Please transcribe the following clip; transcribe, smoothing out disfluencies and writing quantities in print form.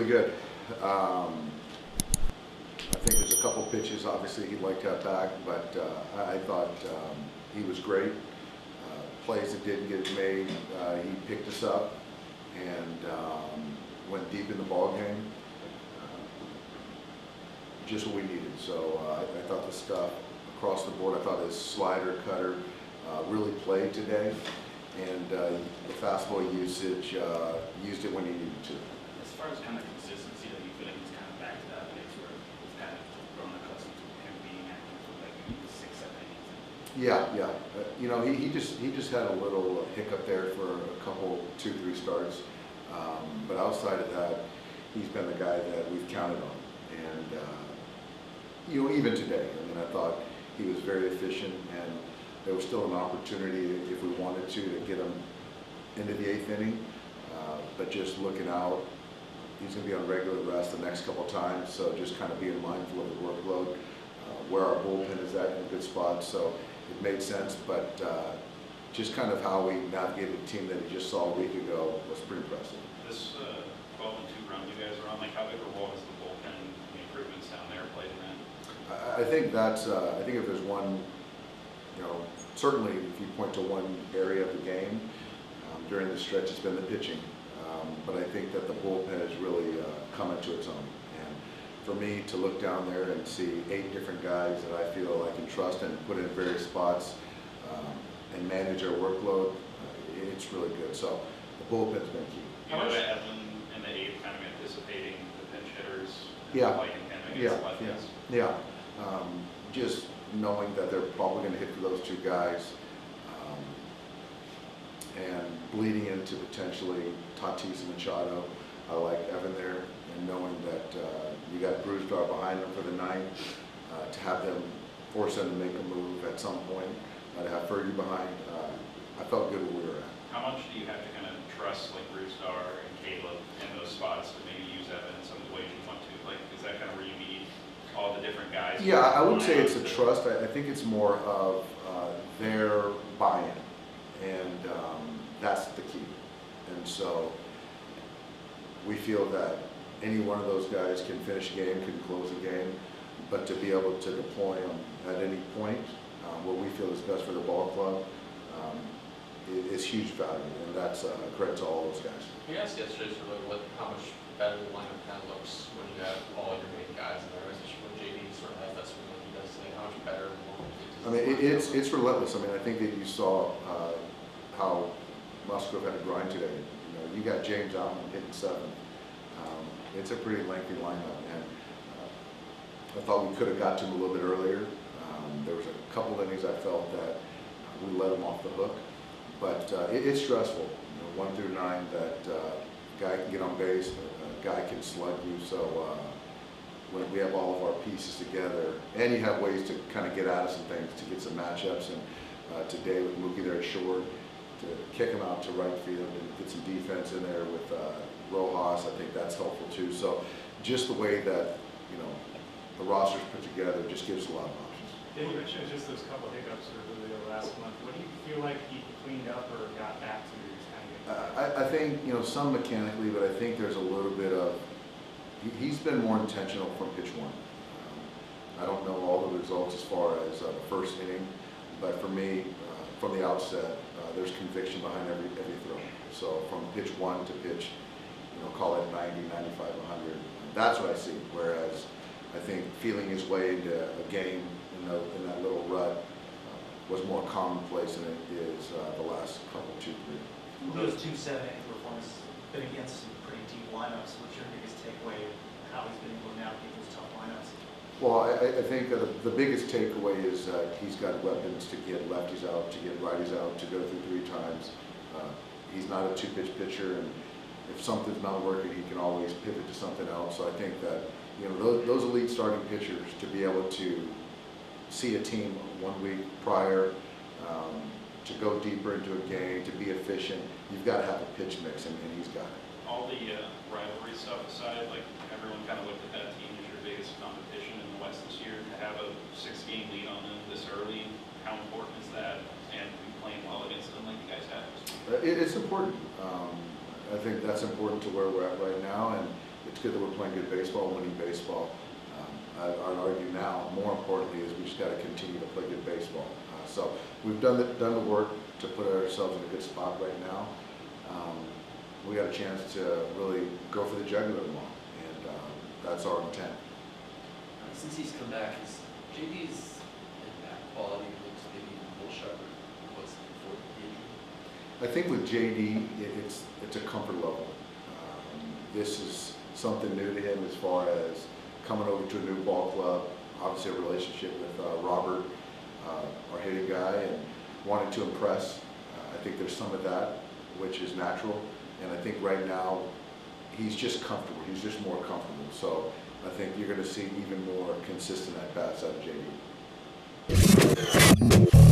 good. I think there's a couple pitches, obviously, he'd like to have back, but I thought he was great. Plays that didn't get made, he picked us up and went deep in the ball game. Just what we needed. So I thought the stuff across the board, I thought his slider, cutter really played today, and the fastball usage, used it when he needed to. As far as kind of consistency, that you feel like he's kind of back to that place where we've kind of grown accustomed to him being active for like 6, 7 innings. Yeah. You know, he just had a little hiccup there for a couple, 2, 3 starts. But outside of that, he's been the guy that we've counted on. And you know, even today, I mean, I thought he was very efficient, and there was still an opportunity if we wanted to get him into the 8th inning. But just looking out, he's going to be on regular rest the next couple times, so just kind of being mindful of the workload, where our bullpen is at in a good spot. So it made sense, but just kind of how we navigated the team that he just saw a week ago was pretty impressive. This 12-2 run you guys are on, like how big a role has the bullpen, the improvements down there played in that? I think that's, I think if there's one, you know, certainly if you point to one area of the game during the stretch, it's been the pitching. But I think that the bullpen has really come into its own. And for me to look down there and see 8 different guys that I feel I can trust and put in various spots and manage our workload, it's really good. So the bullpen's been key. You know, Evan in the 8th kind of anticipating the pinch hitters, Yeah. liking him against lefties. Yeah. Just knowing that they're probably going to hit for those 2 guys, and bleeding into potentially Tatis and Machado. I like Evan there, and knowing that you got Brewstar behind them for the 9th, to have them force them to make a move at some point, to have Fergie behind, I felt good where we were at. How much do you have to kind of trust like Brewstar and Caleb in those spots to maybe use Evan in some of the ways you want to? Like, is that kind of where you need all the different guys? Yeah, I would say it's a trust. I think it's more of their buy-in, and that's the key. And so we feel that any one of those guys can finish a game, can close a game, but to be able to deploy them at any point, what we feel is best for the ball club, is huge value, and that's a credit to all those guys. You asked yesterday sort of how much better the lineup kind of looks when you have all your main guys in there, especially when JD sort of has that swing like he does today. How much better? I mean, it's relentless. I mean, I think that you saw how Musgrove had to grind today. You know, you got James Allen hitting 7. It's a pretty lengthy lineup, and I thought we could have got to him a little bit earlier. There was a couple innings I felt that we let him off the hook, but it's stressful. You know, 1 through 9, that guy can get on base, a guy can slug you. So when we have all of our pieces together, and you have ways to kind of get at us and things to get some matchups, and today with Mookie there at short, to kick him out to right field and get some defense in there with Rojas, I think that's helpful too. So just the way that, you know, the roster's put together just gives us a lot of options. You mentioned just those couple hiccups over the last month. What do you feel like he cleaned up or got back to? I think, you know, some mechanically, but I think there's a little bit of, he's been more intentional from pitch 1. I don't know all the results as far as the first inning, but for me, from the outset, there's conviction behind every throw. So from pitch 1 to pitch, you know, call it 90, 95, 100. That's what I see. Whereas I think feeling his way into a game in that little rut was more commonplace than it is the last couple, 2, 3. Those 2 7-8 performances been against some pretty deep lineups. What's your biggest takeaway of how he's been able to navigate those tough lineups? Well, I think the biggest takeaway is that he's got weapons to get lefties out, to get righties out, to go through 3 times. He's not a 2-pitch pitcher, and if something's not working, he can always pivot to something else. So I think that, you know, those elite starting pitchers, to be able to see a team 1 week prior, to go deeper into a game, to be efficient, you've got to have a pitch mix, and he's got it. All the rivalry stuff aside, like everyone kind of looked at that team as your biggest competition in the West this year. To have a 6-game lead on them this early, how important is that? And be playing well against them like you guys have. It's important. I think that's important to where we're at right now, and it's good that we're playing good baseball, winning baseball. I'd argue now, more importantly, is we just got to continue to play good baseball. So we've done the work to put ourselves in a good spot right now. We got a chance to really go for the jugular tomorrow, and that's our intent. Since he's come back, is JD's impact quality looks maybe a little sharper than it was before the injury? I think with JD, it's a comfort level. This is something new to him as far as coming over to a new ball club, obviously a relationship with Robert, our hitting guy, and wanting to impress. I think there's some of that, which is natural, and I think right now he's just comfortable. He's just more comfortable. So I think you're going to see even more consistent at-bats out of JD.